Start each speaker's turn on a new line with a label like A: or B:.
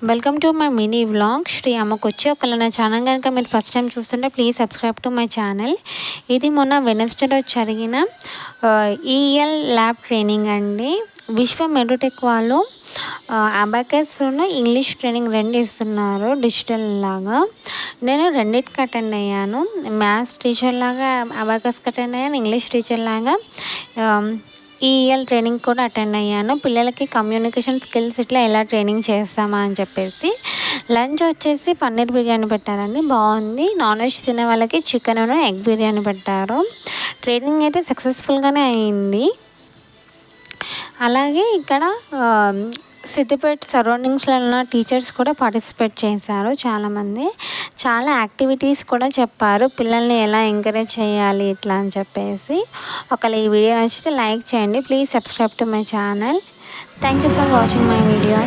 A: Welcome to my mini vlog Sri అమ్మకొచ్చి. ఒకవేళ నా ఛానల్ కనుక మీరు ఫస్ట్ టైం చూస్తుంటే please subscribe to my channel. ఇది మొన్న వెడ్నెస్డే రోజు జరిగిన ఈఎల్ ల్యాబ్ ట్రైనింగ్ అండి. విశ్వ మెడిటెక్ వాళ్ళు అబాకస్ ఇంగ్లీష్ ట్రైనింగ్ రెండు ఇస్తున్నారు డిజిటల్ లాగా. నేను రెండింటికి అటెండ్ అయ్యాను. మ్యాథ్స్ టీచర్ లాగా అబాకస్కి అటెండ్ అయ్యాను, ఇంగ్లీష్ టీచర్ లాగా ఈఎల్ ట్రైనింగ్ కూడా అటెండ్ అయ్యాను. పిల్లలకి కమ్యూనికేషన్ స్కిల్స్ ఇట్లా ఎలా ట్రైనింగ్ చేస్తామా అని చెప్పేసి. లంచ్ వచ్చేసి పన్నీర్ బిర్యానీ పెట్టారండి, బాగుంది. నాన్ వెజ్ తినే వాళ్ళకి చికెన్ ఎగ్ బిర్యానీ పెట్టారు. ట్రైనింగ్ అయితే సక్సెస్ఫుల్గానే అయింది. అలాగే ఇక్కడ సిద్దిపేట సరౌండింగ్స్లో ఉన్న టీచర్స్ కూడా పార్టిసిపేట్ చేశారు చాలామంది. చాలా యాక్టివిటీస్ కూడా చెప్పారు, పిల్లల్ని ఎలా ఎంకరేజ్ చేయాలి ఇట్లా అని చెప్పేసి. ఒకవేళ ఈ వీడియో నచ్చితే లైక్ చేయండి. Please subscribe to my channel. Thank you for watching my video.